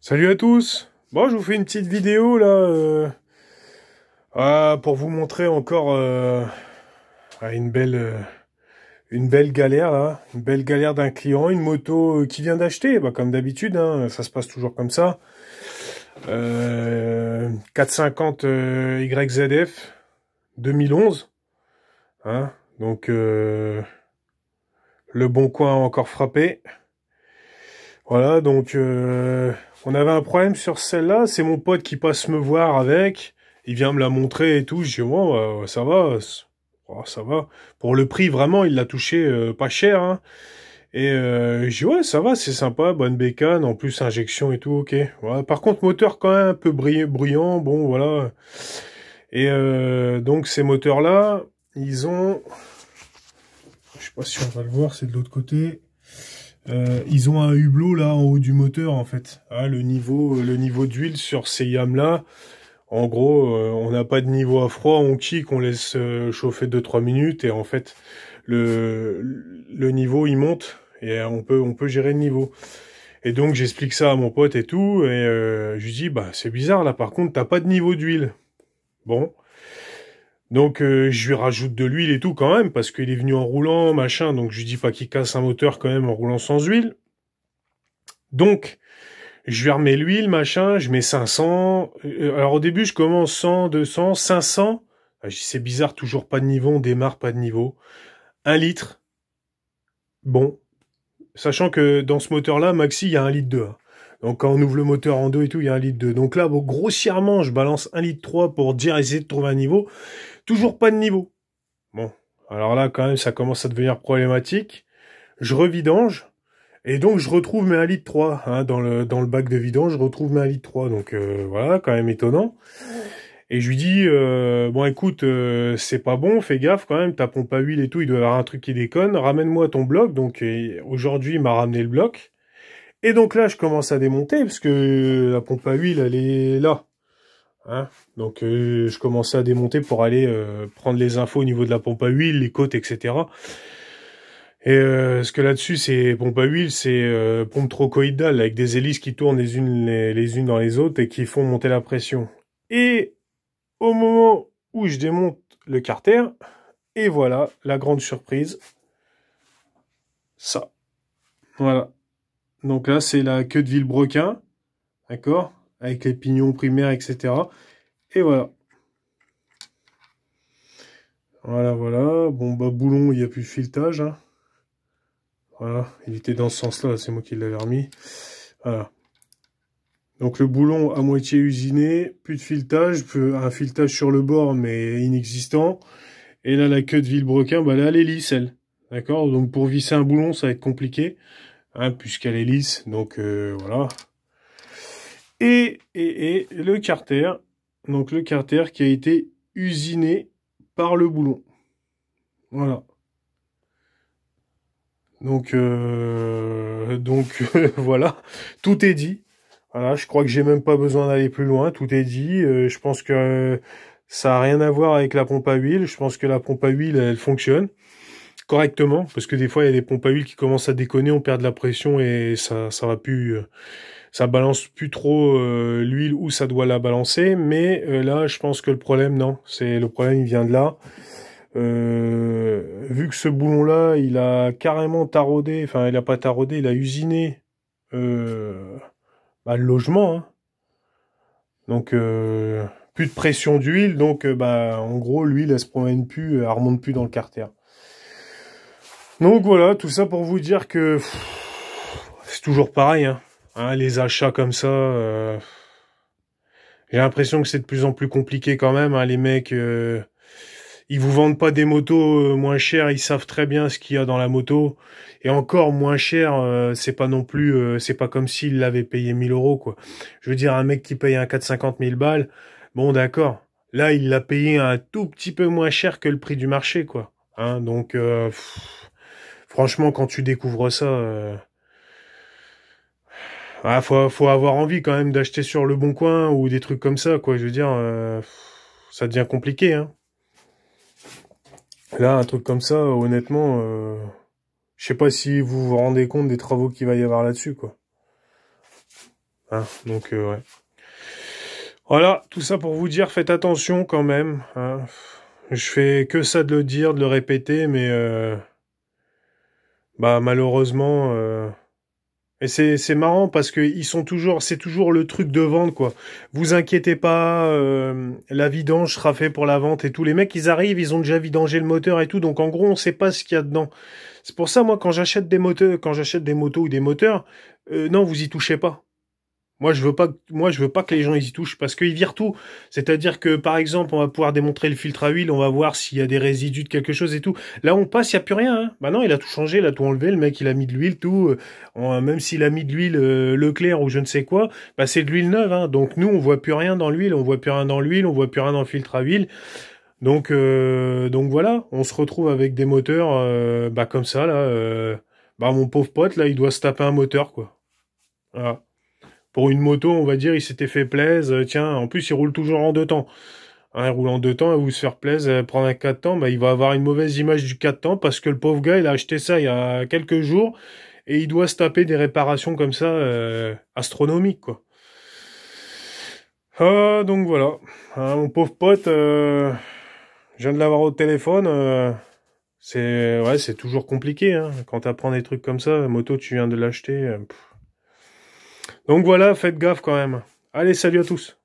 Salut à tous. Bon, je vous fais une petite vidéo là pour vous montrer encore une belle galère là, une belle galère d'un client, une moto qui vient d'acheter, bah, comme d'habitude, hein, ça se passe toujours comme ça. 450 YZF 2011, hein, donc le bon coin a encore frappé. Voilà, donc on avait un problème sur celle-là, c'est mon pote qui passe me voir avec, il vient me la montrer et tout, je dis bon, ça va, ça va. Pour le prix, vraiment, il l'a touché pas cher, hein. Et je dis ouais, ça va, c'est sympa, bonne bécane, en plus injection et tout, ok. Voilà. Par contre, moteur quand même un peu bruyant, bon voilà. Et donc ces moteurs-là, ils ont, je sais pas si on va le voir, c'est de l'autre côté. Ils ont un hublot là en haut du moteur en fait. Ah, le niveau d'huile sur ces yames là, en gros, on n'a pas de niveau à froid, on kick, on laisse chauffer 2-3 minutes et en fait le niveau il monte et on peut gérer le niveau. Et donc j'explique ça à mon pote et tout et je lui dis bah c'est bizarre là, par contre t'as pas de niveau d'huile. Bon. Donc je lui rajoute de l'huile et tout quand même, parce qu'il est venu en roulant, machin, donc je lui dis pas qu'il casse un moteur quand même en roulant sans huile. Donc, je lui remets l'huile, machin, je mets 500. Alors au début, je commence 100, 200, 500. Ah, je dis c'est bizarre, toujours pas de niveau, on démarre pas de niveau. 1 litre, bon. Sachant que dans ce moteur-là, maxi, il y a 1,2 litre. Hein. Donc quand on ouvre le moteur en deux et tout, il y a 1,2 litre. Donc là, bon, grossièrement, je balance 1,3 litre pour dire essayer de trouver un niveau. Toujours pas de niveau. Bon, alors là, quand même, ça commence à devenir problématique. Je revidange, et donc je retrouve mes 1,3 litre, hein, dans le bac de vidange, je retrouve mes 1,3 litre. Donc voilà, quand même étonnant. Et je lui dis, bon écoute, c'est pas bon, fais gaffe quand même, ta pompe à huile et tout, il doit y avoir un truc qui déconne, ramène-moi ton bloc. Donc aujourd'hui, il m'a ramené le bloc. Et donc là, je commence à démonter, parce que la pompe à huile, elle est là. Hein, donc je commençais à démonter pour aller prendre les infos au niveau de la pompe à huile, les côtes, etc. Et ce que là-dessus, c'est pompe à huile, c'est pompe trochoïdale avec des hélices qui tournent les unes dans les autres et qui font monter la pression. Et au moment où je démonte le carter, et voilà la grande surprise, ça. Voilà. Donc là, c'est la queue de vilebrequin, d'accord, avec les pignons primaires, etc. Et voilà. Voilà, voilà. Bon, bah, boulon, il n'y a plus de filetage. Hein. Voilà, il était dans ce sens-là, c'est moi qui l'avais remis. Voilà. Donc le boulon à moitié usiné, plus de filetage, un filetage sur le bord, mais inexistant. Et là, la queue de vilebrequin, bah là, elle est lisse, elle. D'accord. Donc pour visser un boulon, ça va être compliqué, hein, puisqu'elle est lisse. Donc voilà. Et le carter. Donc le carter qui a été usiné par le boulon. Voilà. Donc voilà, tout est dit. Voilà, je crois que j'ai même pas besoin d'aller plus loin, tout est dit. Je pense que ça a rien à voir avec la pompe à huile. Je pense que la pompe à huile, elle fonctionne correctement, parce que des fois il y a des pompes à huile qui commencent à déconner, on perd de la pression et ça va plus, ça balance plus trop l'huile où ça doit la balancer. Mais là, je pense que le problème, non, c'est le problème, il vient de là. Vu que ce boulon-là, il a carrément taraudé, enfin il a pas taraudé, il a usiné le logement. Hein. Donc plus de pression d'huile, donc en gros l'huile elle se promène plus, elle remonte plus dans le carter. Donc voilà, tout ça pour vous dire que c'est toujours pareil. Hein, les achats comme ça, j'ai l'impression que c'est de plus en plus compliqué quand même. Hein, les mecs... ils vous vendent pas des motos moins chères, ils savent très bien ce qu'il y a dans la moto. Et encore moins cher, c'est pas non plus, c'est pas comme s'il l'avait payé 1 000 euros, quoi. Je veux dire, un mec qui paye un 450 000 balles, bon d'accord. Là, il l'a payé un tout petit peu moins cher que le prix du marché, quoi. Hein, donc, franchement, quand tu découvres ça, faut avoir envie quand même d'acheter sur le Bon Coin ou des trucs comme ça, quoi. Je veux dire, ça devient compliqué, hein. Là, un truc comme ça, honnêtement, je sais pas si vous vous rendez compte des travaux qu'il va y avoir là-dessus, quoi. Hein, donc, ouais. Voilà, tout ça pour vous dire, faites attention quand même. Hein. Je fais que ça de le dire, de le répéter, mais bah malheureusement... Et c'est marrant parce que ils sont toujours, c'est toujours le truc de vente, quoi. Vous inquiétez pas, la vidange sera fait pour la vente et tout. Les mecs, ils arrivent, ils ont déjà vidangé le moteur et tout, donc en gros, on sait pas ce qu'il y a dedans. C'est pour ça, moi, quand j'achète des moteurs, quand j'achète des motos ou des moteurs, non, vous y touchez pas. Moi, je veux pas que les gens y touchent parce qu'ils virent tout. C'est-à-dire que, par exemple, on va pouvoir démontrer le filtre à huile, on va voir s'il y a des résidus de quelque chose et tout. Là, on passe, il y a plus rien. Hein. Bah non, il a tout changé, il a tout enlevé. Le mec, il a mis de l'huile, tout. Même s'il a mis de l'huile Leclerc ou je ne sais quoi, bah c'est de l'huile neuve. Hein. Donc nous, on voit plus rien dans l'huile, on voit plus rien dans l'huile, on voit plus rien dans le filtre à huile. Donc voilà, on se retrouve avec des moteurs, bah comme ça là. Bah mon pauvre pote là, il doit se taper un moteur quoi. Voilà. Pour une moto, on va dire, il s'était fait plaisir. Tiens, en plus, il roule toujours en deux temps. Hein, il roule en deux temps, et vous se faire plaisir, prendre un quatre temps, bah, il va avoir une mauvaise image du quatre temps parce que le pauvre gars, il a acheté ça il y a quelques jours et il doit se taper des réparations comme ça, astronomiques, quoi. Ah, donc voilà. Hein, mon pauvre pote, je viens de l'avoir au téléphone. C'est toujours compliqué, hein. Quand t'apprends des trucs comme ça, moto, tu viens de l'acheter. Donc voilà, faites gaffe quand même. Allez, salut à tous.